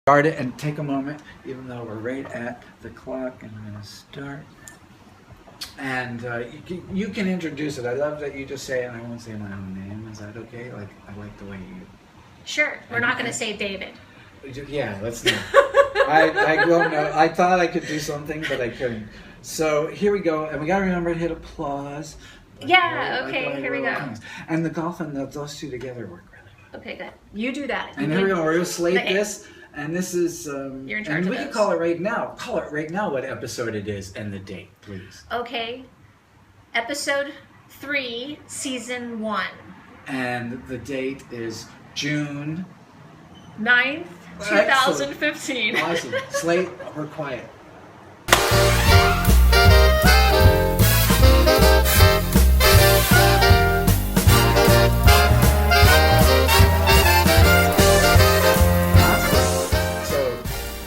Start it and take a moment, even though we're right at the clock, and I'm going to start. And you can introduce it. I love that you just say it, and I won't say my own name. Is that okay? Like, I like the way you... Sure. We're not going to say David. Yeah, let's not. I don't know. I thought I could do something, but I couldn't. So here we go, and we got to remember to hit applause. Yeah, okay, here we go. And the golf and those two together work really well. Okay, good. You do that. And here we go. We're going to slate this. And this is, you're in charge and of we can call it right now. Call it right now what episode it is and the date, please. Okay. Episode 3, Season 1. And the date is June 9th, 2015. Awesome. Slate, we're quiet.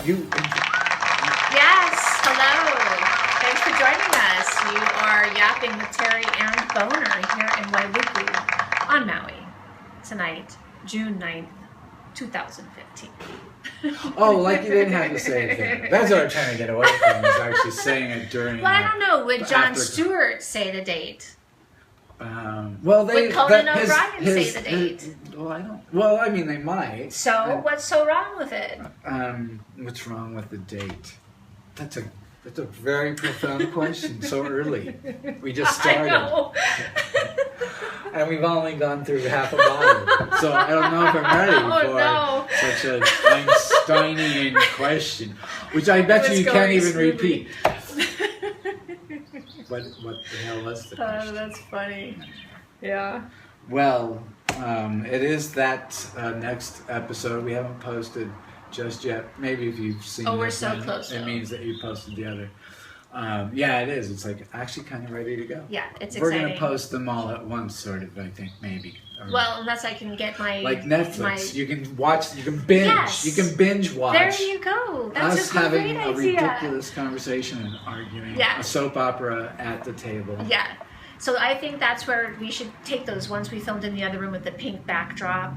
Yes, hello. Thanks for joining us. You are yapping with Teri and Boner here in Wailuku on Maui tonight, June 9th, 2015. Oh, like you didn't have to say it there. That's what I'm trying to get away from, is actually saying it during. Well, I don't know. Would Jon Stewart say the date? Well, they. Would Conan O'Brien say the date? Well, I don't. Well, I mean, they might. So, what's so wrong with it? What's wrong with the date? That's a very profound question. So early, we just started. I know. And we've only gone through half a bottle, so I don't know if I'm ready for such an Einsteinian question, which I bet you can't even repeat. What the hell was the question? Oh, that's funny. Yeah. Well, it is that next episode. We haven't posted just yet. Maybe if you've seen we're this so one, close. it means that you posted the other. Yeah, it is. It's like actually kind of ready to go. Yeah, it's We're exciting. going to post them all at once, sort of, I think, maybe. Or well, unless I can get my... Like Netflix. You can watch, you can binge. Yes. You can binge watch. There you go. That's us a having great a idea. ridiculous conversation and arguing. Yeah. A soap opera at the table. Yeah. So I think that's where we should take those ones we filmed in the other room with the pink backdrop.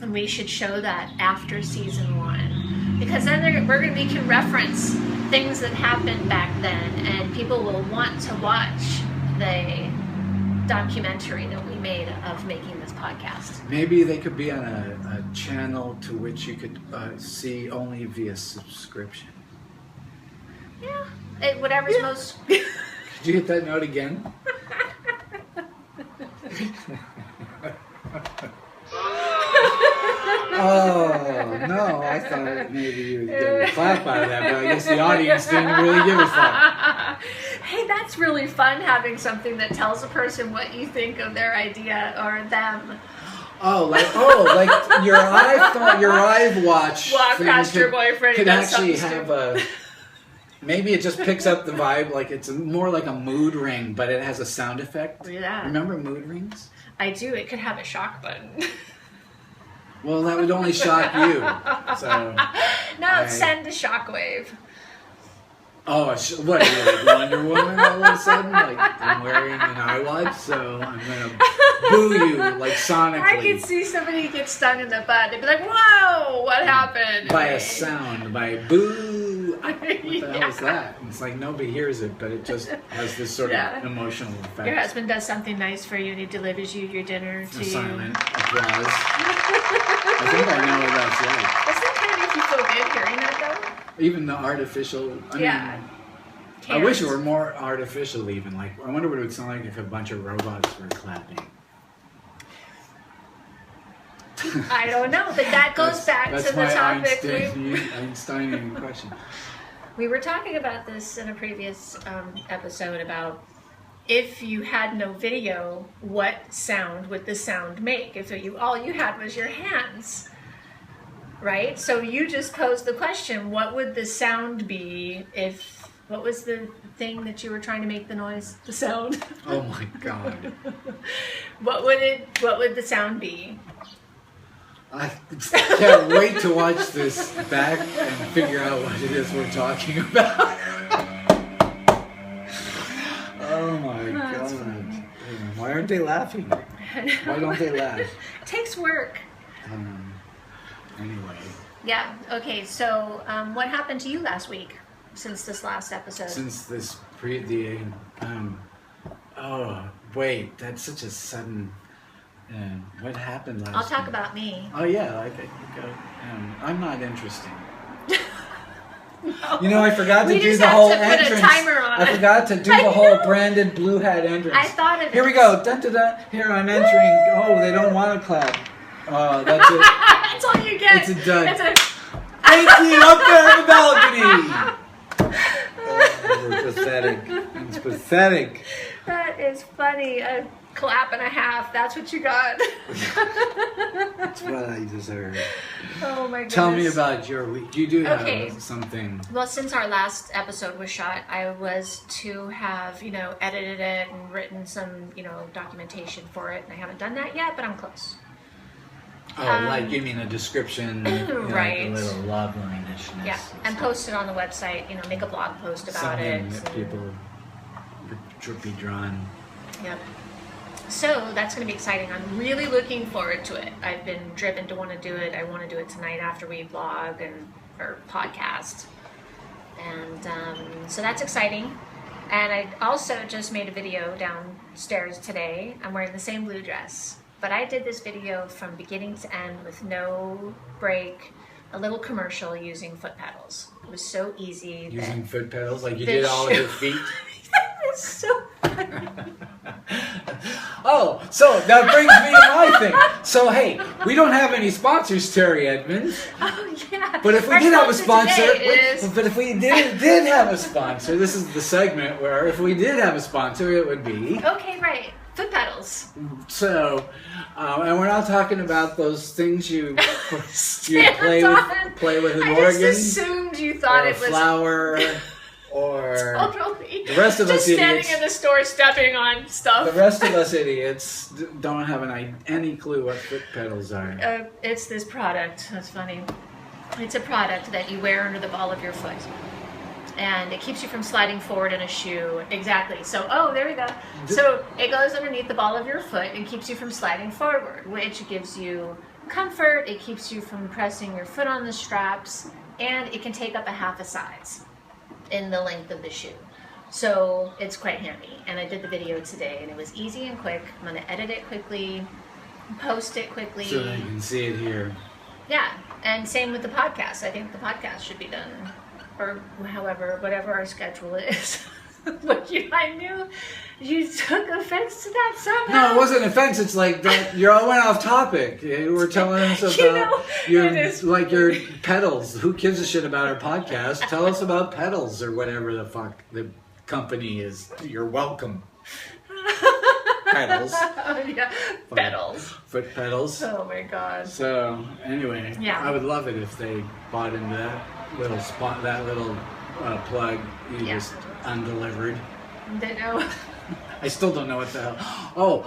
And we should show that after season 1. Because then we can reference things that happened back then, and people will want to watch the documentary that we made of making this podcast. Maybe they could be on a channel to which you could see only via subscription. Yeah, whatever's most... Could you hit that note again? Oh, no, I thought maybe you would get a clap out of that, but I guess the audience didn't really give a fuck. Hey, that's really fun, having something that tells a person what you think of their idea or them. Like your iWatch Walk past your boyfriend could and actually have a... Maybe it just picks up the vibe, like it's more like a mood ring, but it has a sound effect. Yeah. Remember mood rings? I do. It could have a shock button. Well, that would only shock you. So send a shockwave. Oh, what? You're like Wonder Woman all of a sudden? Like, I'm wearing an iWatch, so I'm going to boo you, like, sonically. I can see somebody get stung in the butt. They'd be like, whoa, what happened? By a sound, by boo. What the hell is that? It's like nobody hears it, but it just has this sort of emotional effect. Your husband does something nice for you, and he delivers you your dinner to you. Silent applause. I think I know what that's like. Doesn't it kind of make you feel good hearing that, though? Even the artificial... I mean, I wish it were more artificial even. Like, I wonder what it would sound like if a bunch of robots were clapping. I don't know, but that goes back to the topic. Einsteinian question. We were talking about this in a previous episode about if you had no video, what sound would the sound make? If all you had was your hands, right? So you just posed the question: what would the sound be if? What was the thing that you were trying to make the noise, the sound? Oh my God! What would the sound be? I can't wait to watch this back and figure out what it is we're talking about. Oh my God. Why aren't they laughing? Why don't they laugh? It takes work. anyway. Yeah. Okay. So, what happened to you last week since this last episode? Since this oh wait, that's such a sudden. What happened last? I'll talk week? about me. Oh yeah, I'm not interesting. You know, I forgot to do the whole entrance. Put a timer on. I forgot to do the whole branded blue hat entrance. I thought of it. Here we go. Dun, dun, dun. Here I'm entering. Oh, they don't want to clap. Oh, that's it. That's all you get. It's a done. It's a... Thank you up there on the balcony. Oh, we're pathetic. It's pathetic. That is funny. A clap and a half. That's what you got. That's what I deserve. Oh my goodness. Tell me about your week. You do have something. Well, since our last episode was shot, I was to have, edited it and written some, documentation for it. And I haven't done that yet, but I'm close. Oh, like you mean a description, right? Like a little log line-ishness. Yeah, and post it on the website. Make a blog post about it. Something that people would be drawn. Yep. So that's going to be exciting. I'm really looking forward to it. I've been driven to want to do it. I want to do it tonight after we vlog or podcast, and so that's exciting. And I also just made a video downstairs today. I'm wearing the same blue dress. But I did this video from beginning to end with no break, a little commercial using foot pedals. It was so easy. Using foot pedals? Like you did all of your feet? That was so funny. Oh, so that brings me to my thing. So, hey, we don't have any sponsors, Teri Edmonds. Oh, yeah. But if we Our did have a sponsor, but if we did have a sponsor, this is the segment where if we did have a sponsor, it would be... Okay, right. Foot pedals. So, and we're not talking about those things you play with an organ. I just assumed you thought it was flower, or totally. The rest of just us idiots. Standing in the store stepping on stuff. The rest of us idiots don't have any clue what foot pedals are. It's this product. That's funny. It's a product that you wear under the ball of your foot. And it keeps you from sliding forward in a shoe. Exactly. So, there we go. So it goes underneath the ball of your foot and keeps you from sliding forward, which gives you comfort. It keeps you from pressing your foot on the straps, and it can take up a half a size in the length of the shoe. So it's quite handy. And I did the video today, and it was easy and quick. I'm going to edit it quickly, post it quickly. So that you can see it here. Yeah. And same with the podcast. I think the podcast should be done. Or whatever our schedule is. I knew you took offense to that somehow. No, it wasn't offense. It's like that you all went off topic. You were telling us about your pedals. Who gives a shit about our podcast? Tell us about pedals or whatever the fuck the company is. You're welcome. Pedals. Yeah, pedals. Foot pedals. Oh my god. So anyway, yeah. I would love it if they bought into that little spot, that little plug you just undelivered. They know. I still don't know what the hell. Oh,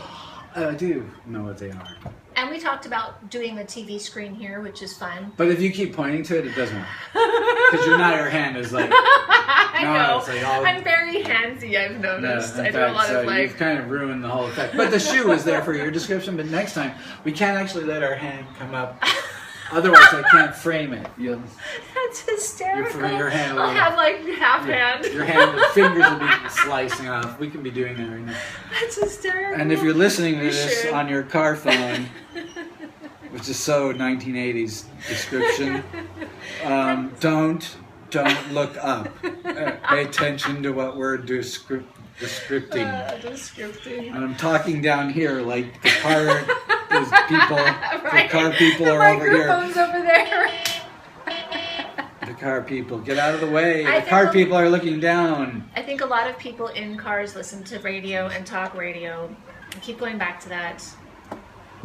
I do know what they are. And we talked about doing the TV screen here, which is fun. But if you keep pointing to it, it doesn't work. Because your hand is like... I know. It's like I'm very handsy, I've noticed. I do a lot of you've kind of ruined the whole effect. But the shoe is there for your description, but next time, we can't actually let our hand come up. Otherwise, I can't frame it. That's hysterical. Your hand I'll have half hand. Your hand, the fingers will be slicing off. We can be doing that right now. That's hysterical. And if you're listening to this on your car phone, which is so 1980s description, don't look up. Pay attention to what we're descripting. Descripting. And I'm talking down here like the car is people. Right. The car people are over here. The microphone's over there. The car people, get out of the way. The car people are looking down. I think a lot of people in cars listen to radio and talk radio. I keep going back to that.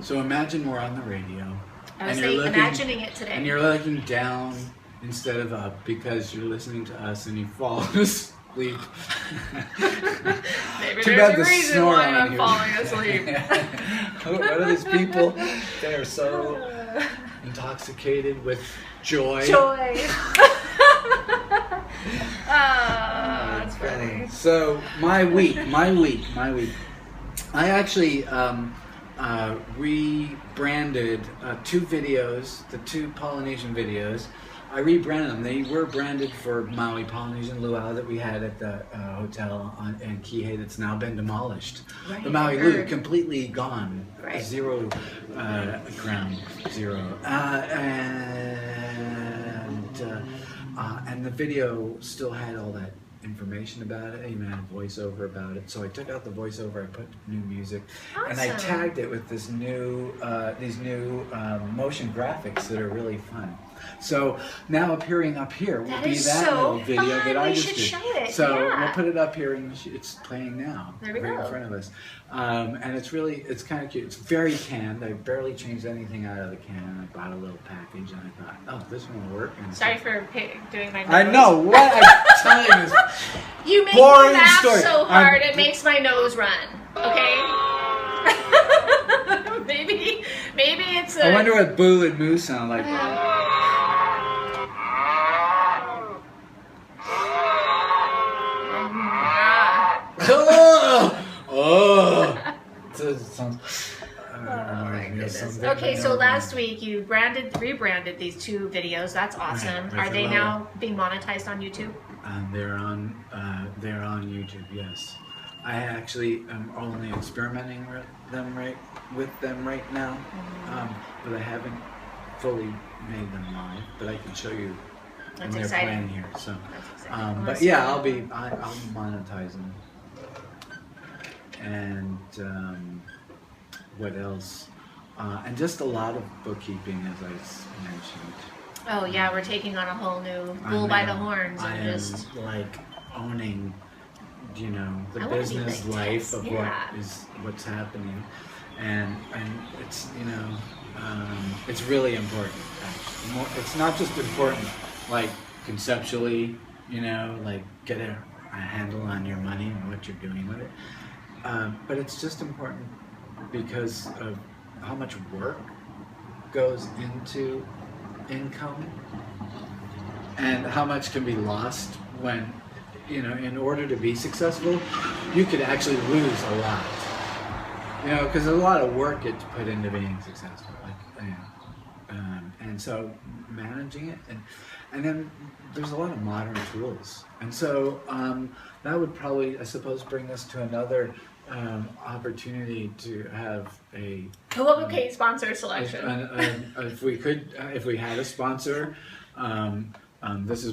So imagine we're on the radio. I was imagining it today. And you're looking down instead of up because you're listening to us and you fall asleep. Maybe Too there's bad a reason why I'm falling asleep. What are these people? They're so intoxicated with joy. That's funny. So my week. I actually rebranded 2 videos, the 2 Polynesian videos. I rebranded them. They were branded for Maui Polynesian Luau that we had at the hotel in Kihei that's now been demolished. Right, The Maui I Lu heard. completely gone. Right. 0 ground zero. And the video still had all that information about it. I even had a voiceover about it. So I took out the voiceover, I put new music, and I Awesome. tagged it with this new, these new motion graphics that are really fun. So now appearing up here will That be is that so little video fun. that I We just should did. show it, So yeah. we'll put it up here, and it's playing now, There we right go. in front of us. And it's kind of cute. It's very canned. I barely changed anything out of the can. I bought a little package, and I thought, oh, this one will work. And Sorry for doing my nose. I know what I'm telling you. Is You make boring me laugh story. so hard, I'm- it makes my nose run. Okay? maybe it's a... I wonder what Boo and Moo sound like. Oh! It sounds... Oh my goodness. something Okay, so over. last week you rebranded these 2 videos. That's awesome. Right, Are with they the now being monetized on YouTube? They're on YouTube. Yes, I actually am only experimenting with them right now, but I haven't fully made them live. But I can show you when That's they're exciting. playing here. So, That's exciting. but yeah, I'll monetize them. And what else? And just a lot of bookkeeping, as I mentioned. Oh yeah, we're taking on a whole new bull by the horns I and am just... like owning, the I wanna be business like life Tess, of yeah. what's happening, and it's it's really important. It's not just important like conceptually, like get a handle on your money and what you're doing with it, but it's just important because of how much work goes into income and how much can be lost when, in order to be successful, you could actually lose a lot. Because a lot of work gets put into being successful. And so managing it, and then there's a lot of modern tools. And so that would probably, I suppose, bring us to another opportunity to have a Co-locate sponsor selection. if we had a sponsor, this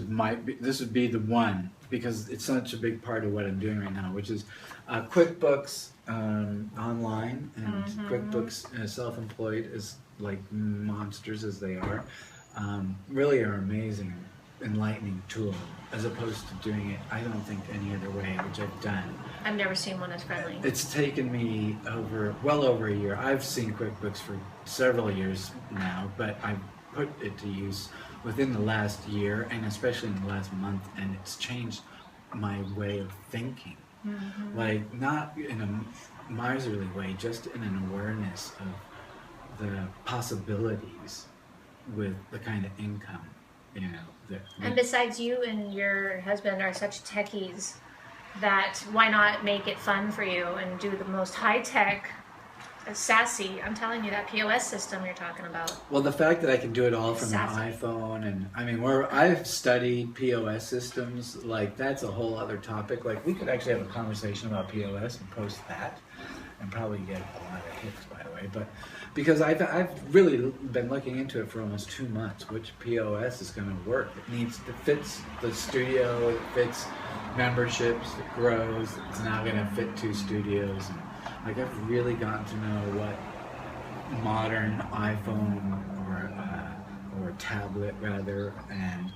would be the one, because it's such a big part of what I'm doing right now, which is Quickbooks online, and Quickbooks self-employed, is like monsters as they are, really are amazing, enlightening tool, as opposed to doing it, I don't think, any other way, which I've done. I've never seen one as friendly. It's taken me well over a year. I've seen Quickbooks for several years now, but I've put it to use within the last year, and especially in the last month, and it's changed my way of thinking. Like, not in a miserly way, just in an awareness of the possibilities with the kind of income, And besides, you and your husband are such techies that why not make it fun for you and do the most high-tech, sassy, I'm telling you, that POS system you're talking about. Well, the fact that I can do it all from Sassy. the iPhone, and I mean, I've studied POS systems, like that's a whole other topic. Like, we could actually have a conversation about POS and post that, and probably get a lot of hits, by the way. But because I've really been looking into it for almost 2 months, which POS is going to work. It fits the studio, it fits memberships, it grows. It's now going to fit 2 studios. And, like, I've really gotten to know what modern iPhone or tablet rather, and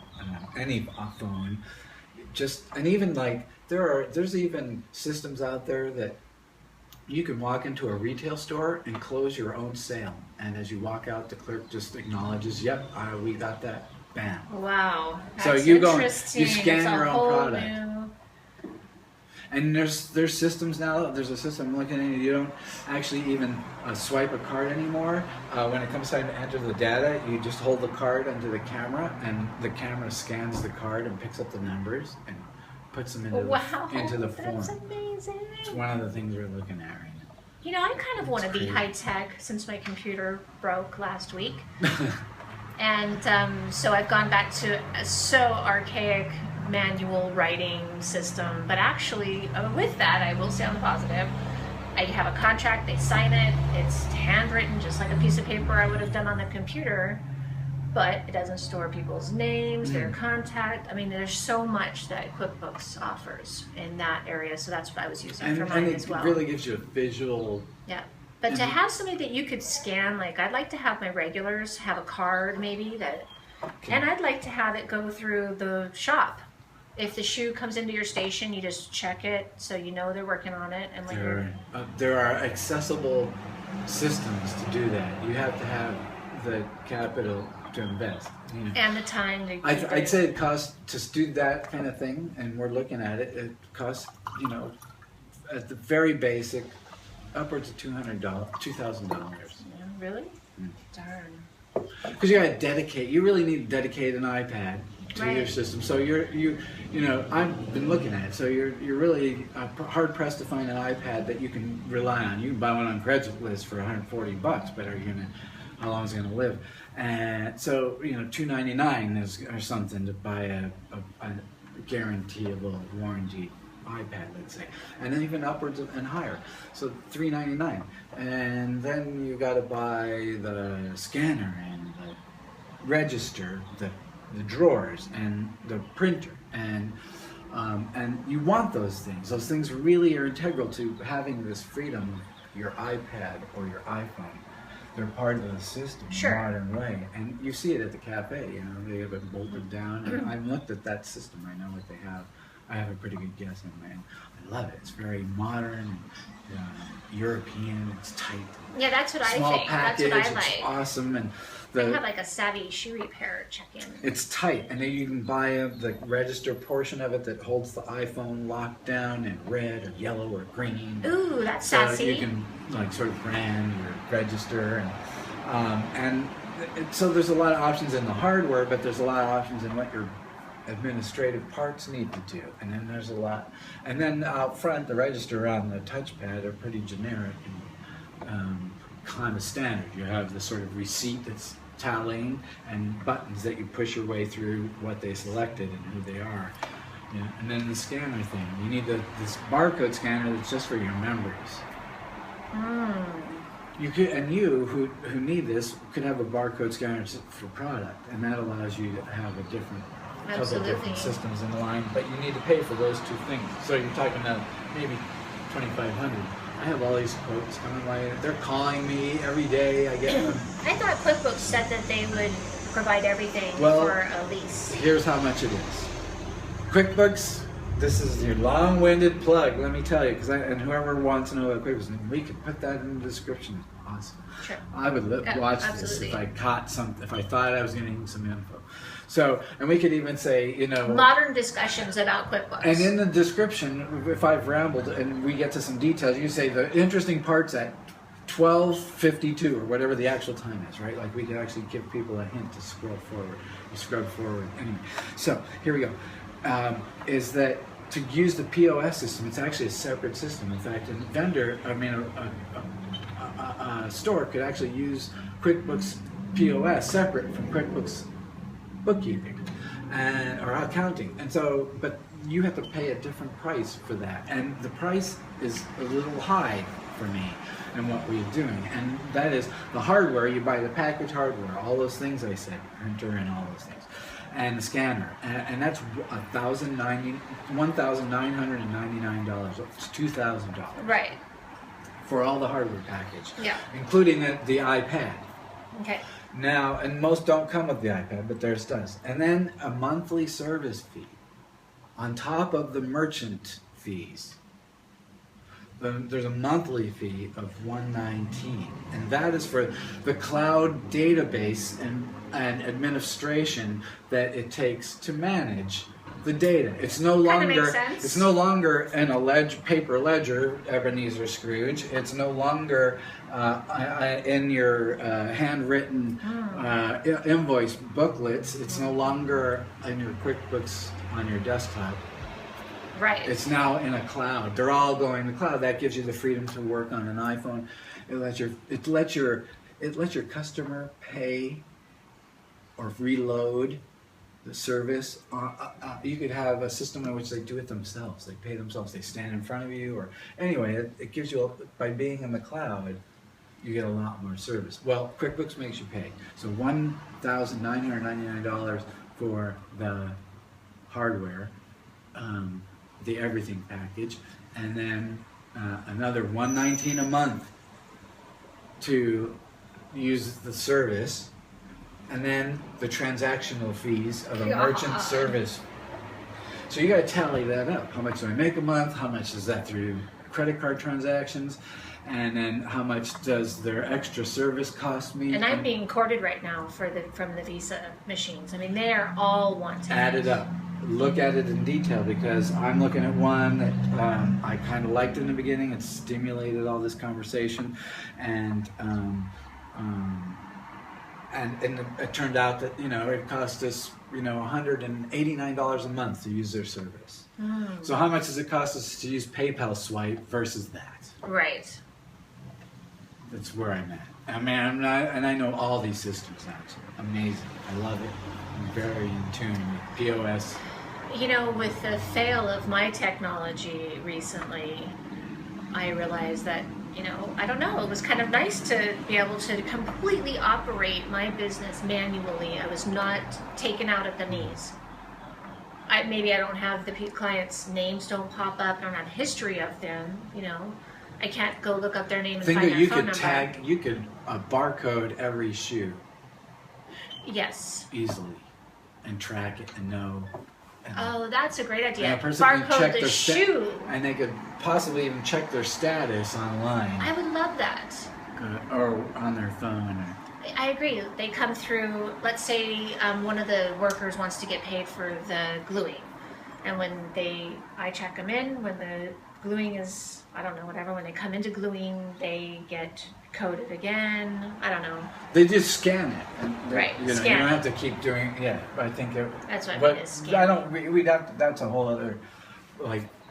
any phone, and even like there's even systems out there that you can walk into a retail store and close your own sale, and as you walk out, the clerk just acknowledges, "Yep, we got that." Bam. Wow. So That's you go, you interesting. scan It's a your own whole product. new- And there's systems now. There's a system I'm looking at. You don't actually even swipe a card anymore. When it comes time to enter the data, you just hold the card onto the camera, and the camera scans the card and picks up the numbers and puts them into Wow, the form. that's amazing. It's one of the things we're looking at right now. You know, I kind of want to be crazy. high tech since my computer broke last week. And so I've gone back to a so archaic manual writing system. But actually, with that, I will say on the positive, I have a contract, they sign it, it's handwritten just like a piece of paper I would have done on the computer, but it doesn't store people's names, their contact. I mean, there's so much that QuickBooks offers in that area, so that's what I was using for mine as well. And it really gives you a visual... Yeah. But to have something that you could scan, like I'd like to have my regulars have a card maybe that, and I'd like to have it go through the shop. If the shoe comes into your station, you just check it so you know they're working on it. And like there are accessible systems to do that. You have to have the capital to invest. You know. And the time to I'd say it costs to do that kind of thing, and we're looking at it. It costs, you know, at the very basic, upwards of $2,000. Yeah, really? Darn. Because you got to dedicate. You really need to dedicate an iPad to your system. So you know, I've been looking at it. So you're really hard pressed to find an iPad that you can rely on. You can buy one on Craigslist for $140, but are you gonna? How long is it gonna live? And so you know, $299 is or something to buy a guaranteeable warranty iPad, let's say, and then even upwards and higher. So $399, and then you got to buy the scanner and the register, the drawers and the printer, and you want those things. Those things really are integral to having this freedom of your iPad or your iPhone. They're part of the system in a modern way, and you see it at the cafe. You know, they have it bolted down. And I've looked at that system. I know what they have. I have a pretty good guess on it. I love it. It's very modern, and, European. It's tight. Yeah, that's what I think. Small package. That's what I like. It's awesome, and they have like a savvy shoe repair check-in. It's tight, and then you can buy the register portion of it that holds the iPhone locked down in red or yellow or green. Ooh, that's so sassy. You can like sort of brand your register, so there's a lot of options in the hardware, but there's a lot of options in what your administrative parts need to do, and then there's a lot. And then out front, the register on the touchpad are pretty generic and kind of standard. You have the sort of receipt that's tallying and buttons that you push your way through what they selected and who they are. Yeah. And then the scanner thing. You need this barcode scanner that's just for your memories. You could, and you who need this could have a barcode scanner for product, and that allows you to have a different couple of different systems in line. But you need to pay for those two things. So you're talking about maybe $2,500. I have all these quotes coming my. They're calling me every day. I get them. I thought QuickBooks said that they would provide everything for a lease. Here's how much it is. QuickBooks. This is your long-winded plug. Let me tell you, and whoever wants to know about QuickBooks, we could put that in the description. Awesome. Sure. I would watch this if I caught something. If I thought I was getting some info. So, and we could even say, you know, modern discussions about QuickBooks. And in the description, if I've rambled and we get to some details, you say the interesting part's at 12:52 or whatever the actual time is, right? Like we could actually give people a hint to scroll forward. You scrub forward anyway. So here we go. Is that to use the POS system? It's actually a separate system. In fact, a store could actually use QuickBooks POS separate from QuickBooks bookkeeping or accounting, and so, but you have to pay a different price for that, and the price is a little high for me and what we're doing, and that is the hardware. You buy the package hardware, all those things I said, printer and all those things, and the scanner, and that's $1,999. It's $2,000. Right. For all the hardware package. Yeah. Including the iPad. Okay. Now, and most don't come with the iPad, but theirs does. And then a monthly service fee on top of the merchant fees. There's a monthly fee of $119, and that is for the cloud database and administration that it takes to manage the data. It's no longer in paper ledger, Ebenezer Scrooge. It's no longer in your handwritten invoice booklets. It's no longer in your QuickBooks on your desktop. Right. It's now in a cloud. They're all going to the cloud. That gives you the freedom to work on an iPhone. It lets your customer pay or reload the service. You could have a system in which they do it themselves. They pay themselves. They stand in front of you, or anyway, it gives you by being in the cloud, you get a lot more service. Well, QuickBooks makes you pay. So $1,999 for the hardware, the everything package, and then another $119 a month to use the service, and then the transactional fees of a merchant service. So you got to tally that up. How much do I make a month? How much is that through credit card transactions? And then how much does their extra service cost me? And I'm being courted right now from the Visa machines. I mean, they're all wanting. Add it up. Look at it in detail, because I'm looking at one that I kind of liked in the beginning. It stimulated all this conversation, and it turned out that it cost us $189 a month to use their service. So how much does it cost us to use PayPal swipe versus that? Right. That's where I'm at. I mean, I know all these systems now. It's amazing. I love it. I'm very in tune with POS. With the fail of my technology recently, I realized that, I don't know, it was kind of nice to be able to completely operate my business manually. I was not taken out at the knees. Maybe I don't have the clients' names don't pop up. I don't have a history of them, I can't go look up their name and find their phone number. You could barcode every shoe. Yes. Easily. And track it and know. Oh, that's a great idea. Barcode the shoe. And they could possibly even check their status online. I would love that. Or on their phone. I agree. They come through, let's say one of the workers wants to get paid for the gluing. And when I check them in, when the gluing is, I don't know, whatever, when they come into gluing, they get coded again. I don't know. They just scan it. Right. You don't have to keep doing. Yeah, I think that's what but it is. Scan. We'd have to, that's a whole other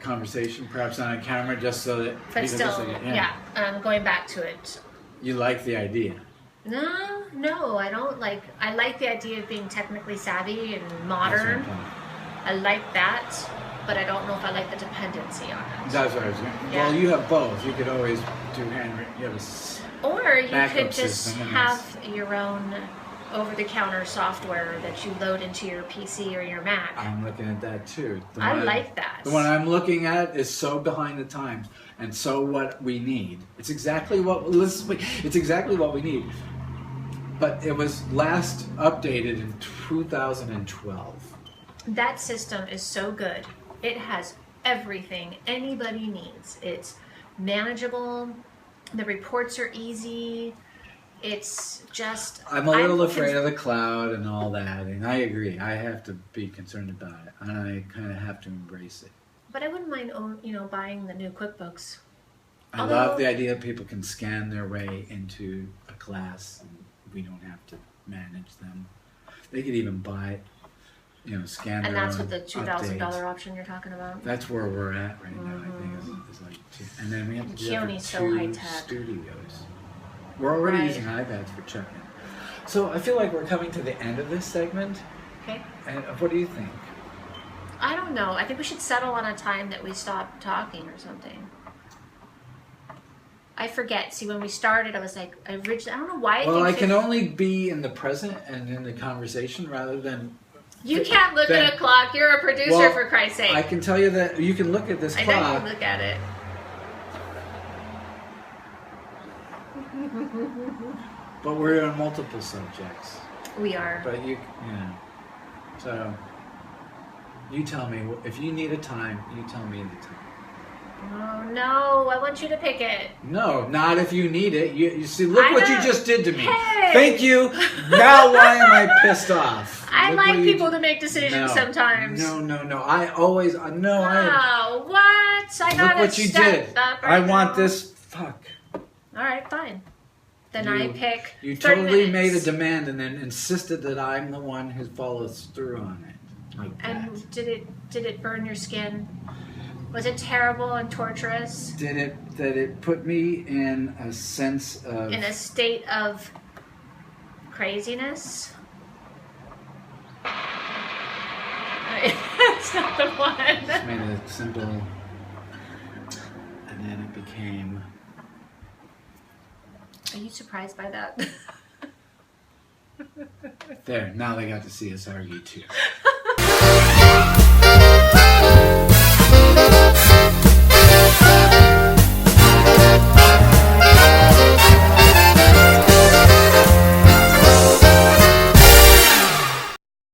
conversation, perhaps on a camera, just so that. But still, going back to it. You like the idea. No, I don't like. I like the idea of being technically savvy and modern. I like that, but I don't know if I like the dependency on it. That's what I was going to. Well, you have both. You could always do handwritten. You have or you could just have your own over-the-counter software that you load into your PC or your Mac. I'm looking at that too. I like that. The one I'm looking at is so behind the times and so what we need. It's exactly what we need. But it was last updated in 2012. That system is so good. It has everything anybody needs. It's manageable. The reports are easy. It's just... I'm a little afraid of the cloud and all that, and I agree. I have to be concerned about it, and I kind of have to embrace it. But I wouldn't mind, buying the new QuickBooks. I love the idea that people can scan their way into a class, and we don't have to manage them. They could even buy it. Scan. And that's what the $2,000 option you're talking about. That's where we're at right now. I think is like and then we have to do that for so high tech. Studios. We're already using iPads for checking. So I feel like we're coming to the end of this segment. Okay. And what do you think? I don't know. I think we should settle on a time that we stop talking or something. I forget. See, when we started, I was like, I don't know why. I can only be in the present and in the conversation rather than. You can't look at a clock. You're a producer, for Christ's sake. I can tell you that you can look at this clock. I know you can look at it. But we're on multiple subjects. We are. But So, you tell me. If you need a time, you tell me the time. Oh, no. I want you to pick it. No, not if you need it. You see, look what you just did to me. Hey. Thank you. Now why am I pissed off? I like people to make decisions sometimes. No. I always... No, Oh, what? I got Look what you did. I want this... Fuck. All right, fine. Then I pick You 30 totally minutes. made a demand and then insisted that I'm the one who follows through on it. Like that. And did it burn your skin? Was it terrible and torturous? Did it put me in a sense of... In a state of craziness? That's not the one. Just made it simple. And then it became... Are you surprised by that? There, now they got to see us argue too.